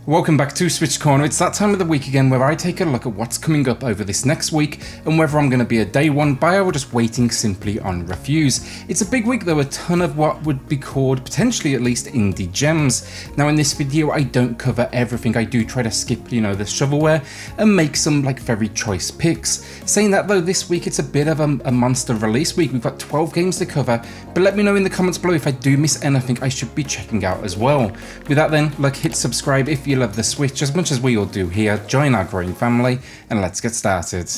Welcome back to SwitchCorner. It's that time of the week again where I take a look at what's coming up over this next week and whether I'm going to be a day one buyer or just waiting simply on reviews. It's a big week though, a ton of what would be called potentially at least indie gems. Now in this video I don't cover everything, I do try to skip the shovelware and make some very choice picks. Saying that though, this week it's a bit of a monster release week. We've got 12 games to cover, but let me know in the comments below if I do miss anything I should be checking out as well. With that then, hit subscribe if you love the Switch as much as we all do here, join our growing family, and let's get started.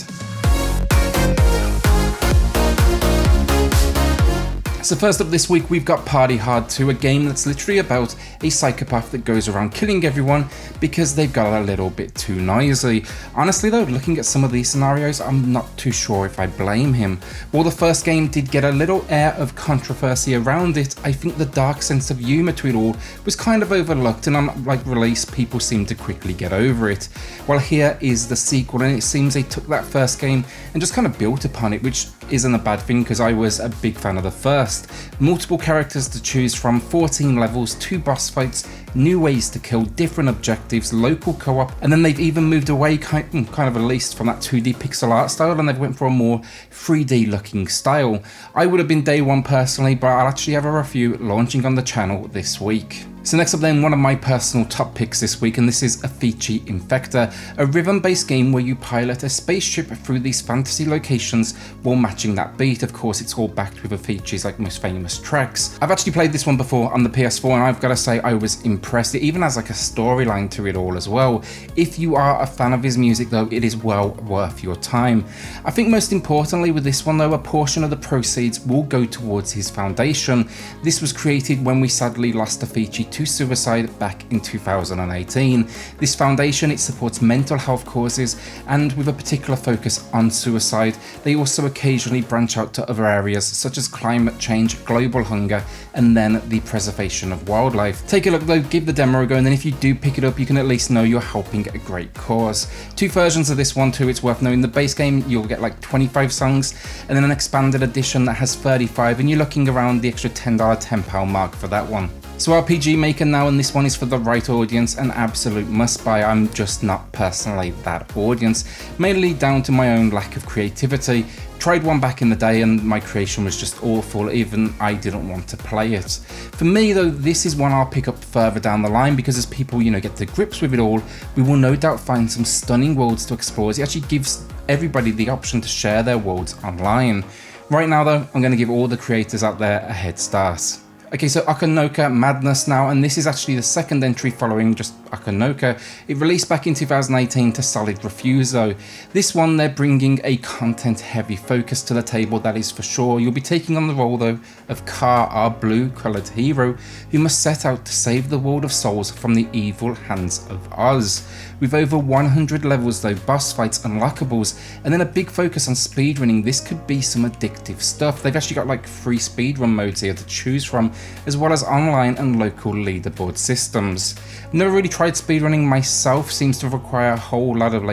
So first up this week we've got Party Hard 2, a game that's literally about a psychopath that goes around killing everyone because they've got a little bit too noisy. Honestly though, looking at some of these scenarios, I'm not too sure if I blame him. While the first game did get a little air of controversy around it, I think the dark sense of humour to it all was kind of overlooked, and on release people seem to quickly get over it. Well, here is the sequel, and it seems they took that first game and just kind of built upon it, which isn't a bad thing because I was a big fan of the first. Multiple characters to choose from, 14 levels, 2 boss fights, new ways to kill, different objectives, local co-op, and then they've even moved away kind of at least from that 2D pixel art style and they've went for a more 3D looking style. I would have been day one personally, but I'll actually have a review launching on the channel this week. So next up then, one of my personal top picks this week, and this is AVICII Invector, a rhythm-based game where you pilot a spaceship through these fantasy locations while matching that beat. Of course, it's all backed with AVICII's most famous tracks. I've actually played this one before on the PS4, and I've got to say I was impressed. It even has a storyline to it all as well. If you are a fan of his music though, it is well worth your time. I think most importantly with this one though, a portion of the proceeds will go towards his foundation. This was created when we sadly lost AVICII to suicide back in 2018. This foundation, it supports mental health causes and with a particular focus on suicide. They also occasionally branch out to other areas such as climate change, global hunger, and then the preservation of wildlife. Take a look though, give the demo a go, and then if you do pick it up you can at least know you're helping a great cause. 2 versions of this one too, it's worth knowing. The base game you'll get 25 songs, and then an expanded edition that has 35, and you're looking around the extra $10, £10 mark for that one. So RPG Maker now, and this one is for the right audience, an absolute must buy. I'm just not personally that audience, mainly down to my own lack of creativity. Tried one back in the day and my creation was just awful, even I didn't want to play it. For me though, this is one I'll pick up further down the line because as people get to grips with it all, we will no doubt find some stunning worlds to explore. It actually gives everybody the option to share their worlds online. Right now though, I'm going to give all the creators out there a head start. Okay, so OkunoKA Madness now, and this is actually the second entry following just OkunoKA. It released back in 2018 to solid reviews though. This one, they're bringing a content heavy focus to the table, that is for sure. You'll be taking on the role though of Ka, our blue coloured hero, who must set out to save the world of souls from the evil hands of Oz. With over 100 levels though, boss fights, unlockables, and then a big focus on speedrunning, this could be some addictive stuff. They've actually got 3 speedrun modes here to choose from, as well as online and local leaderboard systems. Never really tried speedrunning myself, seems to require a whole lot of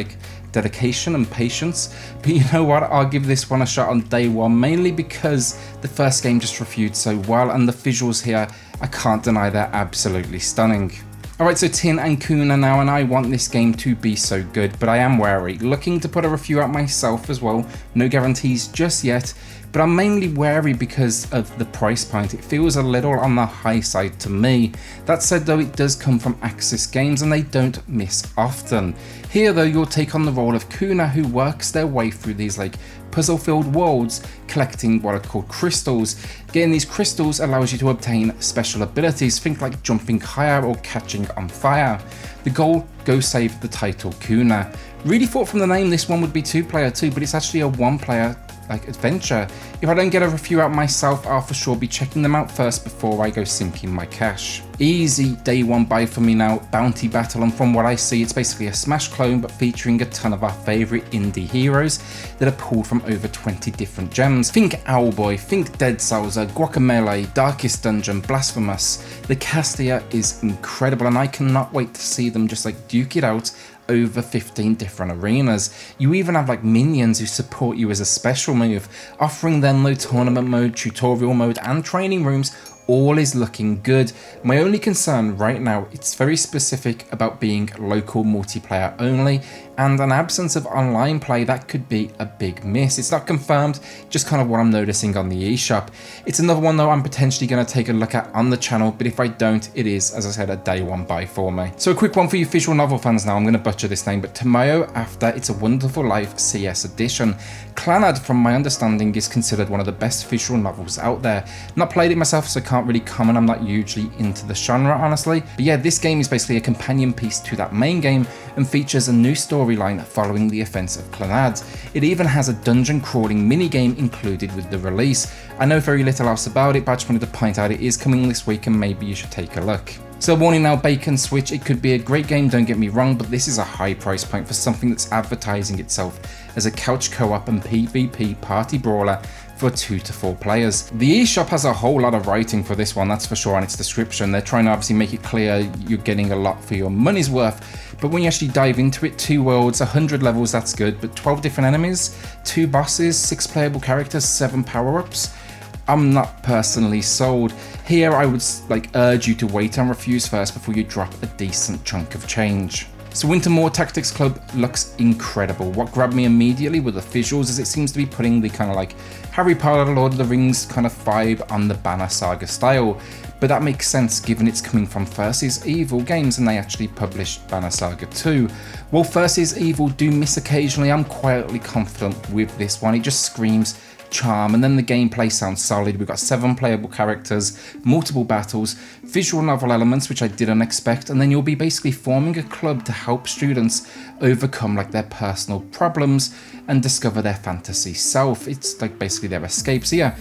dedication and patience, but you know what, I'll give this one a shot on day one, mainly because the first game just reviewed so well, and the visuals here, I can't deny they're absolutely stunning. Alright, so Tin and Kuna now, and I want this game to be so good, but I am wary. Looking to put a review out myself as well, no guarantees just yet, but I'm mainly wary because of the price point. It feels a little on the high side to me. That said though, it does come from Axis Games and they don't miss often. Here though, you'll take on the role of Kuna, who works their way through these puzzle-filled worlds, collecting what are called crystals. Getting these crystals allows you to obtain special abilities, think jumping higher or catching on fire. The goal, go save the title Kuna. Really thought from the name this one would be 2-player too, but it's actually a 1-player adventure. If I don't get a review out myself, I'll for sure be checking them out first before I go sinking my cash. Easy day one buy for me now, Bounty Battle, and from what I see it's basically a Smash clone but featuring a ton of our favourite indie heroes that are pulled from over 20 different gems. Think Owlboy, think Dead Cells, Guacamelee, Darkest Dungeon, Blasphemous. The cast here is incredible and I cannot wait to see them just duke it out over 15 different arenas. You even have minions who support you as a special move, offering then low tournament mode, tutorial mode and training rooms all is looking good. My only concern right now, it's very specific about being local multiplayer only, and an absence of online play, that could be a big miss. It's not confirmed, just kind of what I'm noticing on the eShop. It's another one though I'm potentially going to take a look at on the channel, but if I don't, it is, as I said, a day one buy for me. So a quick one for you visual novel fans now, I'm going to butcher this name, but Tomoyo after It's a Wonderful Life CS edition. Clannad, from my understanding, is considered one of the best visual novels out there. Not played it myself, so can't really comment, I'm not hugely into the genre honestly. But yeah, this game is basically a companion piece to that main game and features a new storyline following the events of Clannad. It even has a dungeon crawling minigame included with the release. I know very little else about it, but I just wanted to point out it is coming this week and maybe you should take a look. So warning now, Bacon Switch, it could be a great game, don't get me wrong, but this is a high price point for something that's advertising itself as a couch co-op and PvP party brawler for 2 to 4 players. The eShop has a whole lot of writing for this one, that's for sure, on its description. They're trying to obviously make it clear you're getting a lot for your money's worth, but when you actually dive into it, 2 worlds, 100 levels, that's good, but 12 different enemies, 2 bosses, 6 playable characters, 7 power-ups. I'm not personally sold. Here I would urge you to wait and refuse first before you drop a decent chunk of change. So Wintermoor Tactics Club looks incredible. What grabbed me immediately were the visuals, as it seems to be putting the kind of like Harry Potter, Lord of the Rings kind of vibe on the Banner Saga style. But that makes sense given it's coming from Versus Evil Games and they actually published Banner Saga 2. While Versus Evil do miss occasionally, I'm quietly confident with this one. It just screams charm, and then the gameplay sounds solid. We've got 7 playable characters, multiple battles, visual novel elements which I didn't expect, and then you'll be basically forming a club to help students overcome their personal problems and discover their fantasy self. It's basically their escape. So yeah,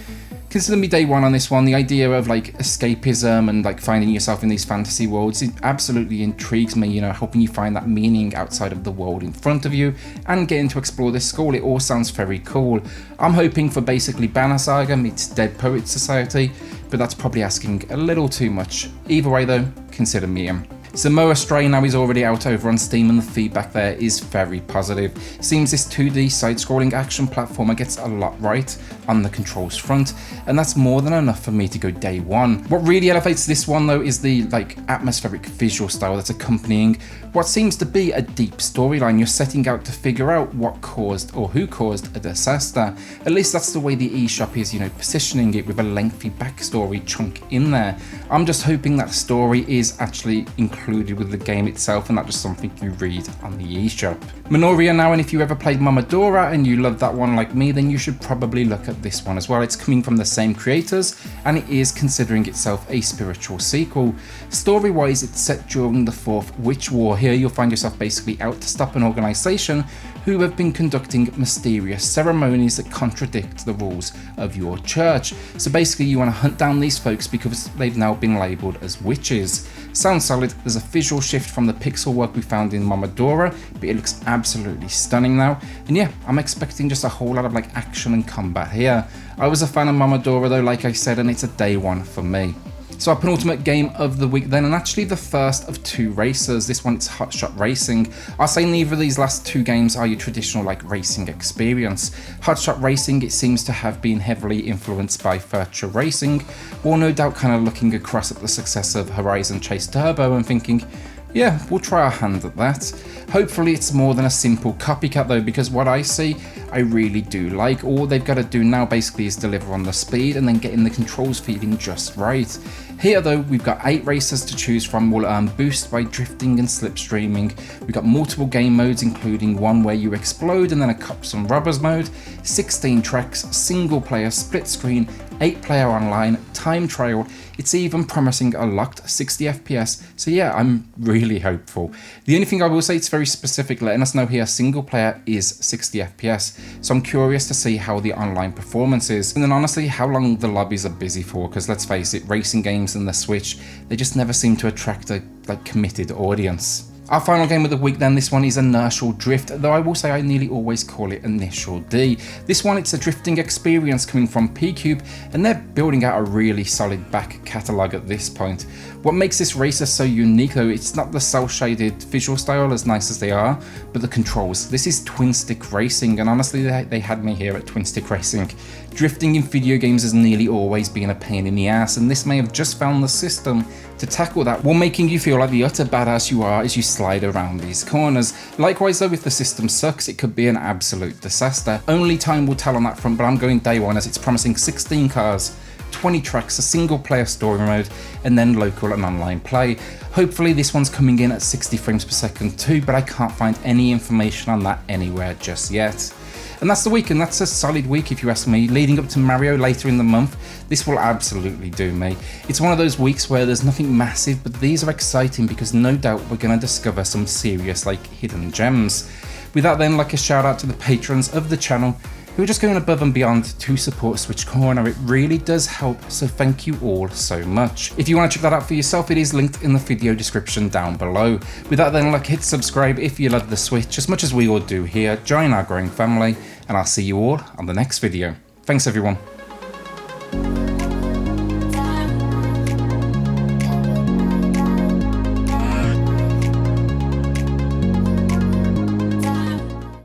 consider me day one on this one. The idea of escapism and finding yourself in these fantasy worlds, it absolutely intrigues me, helping you find that meaning outside of the world in front of you and getting to explore this school. It all sounds very cool. I'm hoping for basically Banner Saga meets Dead Poets Society, but that's probably asking a little too much. Either way though, consider me in. So Astray now is already out over on Steam and the feedback there is very positive. Seems this 2D side-scrolling action platformer gets a lot right on the controls front, and that's more than enough for me to go day one. What really elevates this one though is the atmospheric visual style that's accompanying what seems to be a deep storyline. You're setting out to figure out what caused or who caused a disaster. At least that's the way the eShop is, positioning it with a lengthy backstory chunk in there. I'm just hoping that story is actually included with the game itself and not just something you read on the eShop. Minoria now, and if you ever played Momodora and you love that one like me, then you should probably look at this one as well. It's coming from the same creators and it is considering itself a spiritual sequel. Story-wise, it's set during the 4th Witch War. Here you'll find yourself basically out to stop an organisation who have been conducting mysterious ceremonies that contradict the rules of your church. So basically you want to hunt down these folks because they've now been labelled as witches. Sounds solid. There's a visual shift from the pixel work we found in Momodora, but it looks absolutely stunning now. And yeah, I'm expecting just a whole lot of action and combat here. I was a fan of Momodora though, like I said, and it's a day one for me. So our penultimate game of the week then, and actually the first of 2 racers. This one, it's Hotshot Racing. I'll say neither of these last 2 games are your traditional racing experience. Hotshot Racing, it seems to have been heavily influenced by Virtua Racing, while no doubt kind of looking across at the success of Horizon Chase Turbo and thinking, yeah, we'll try our hand at that. Hopefully it's more than a simple copycat though, because what I see, I really do like. All they've got to do now basically is deliver on the speed and then getting the controls feeling just right. Here though, we've got 8 racers to choose from. We'll earn boost by drifting and slipstreaming. We've got multiple game modes, including one where you explode and then a cops and robbers mode, 16 tracks, single player, split screen, 8 player online, time trial. It's even promising a locked 60 FPS, so yeah, I'm really hopeful. The only thing I will say, it's very specific, letting us know here single player is 60 FPS, so I'm curious to see how the online performance is, and then honestly how long the lobbies are busy for, because let's face it, racing games and the Switch, they just never seem to attract a committed audience. Our final game of the week then, this one is Inertial Drift, though I will say I nearly always call it Initial D. This one, it's a drifting experience coming from P-Cube, and they're building out a really solid back catalogue at this point. What makes this racer so unique though, it's not the cel-shaded visual style, as nice as they are, but the controls. This is twin stick racing, and honestly they had me here at twin stick racing. Drifting in video games has nearly always been a pain in the ass, and this may have just found the system to tackle that while making you feel like the utter badass you are as you slide around these corners. Likewise though, if the system sucks, it could be an absolute disaster. Only time will tell on that front, but I'm going day one as it's promising 16 cars, 20 tracks, a single player story mode, and then local and online play. Hopefully this one's coming in at 60 frames per second too, but I can't find any information on that anywhere just yet. And that's the week, and that's a solid week if you ask me. Leading up to Mario later in the month, this will absolutely do me. It's one of those weeks where there's nothing massive, but these are exciting because no doubt we're going to discover some serious hidden gems. With that then, a shout out to the patrons of the channel who are just going above and beyond to support SwitchCorner. It really does help, so thank you all so much. If you want to check that out for yourself, it is linked in the video description down below. With that then, hit subscribe if you love the Switch as much as we all do here. Join our growing family, and I'll see you all on the next video. Thanks everyone.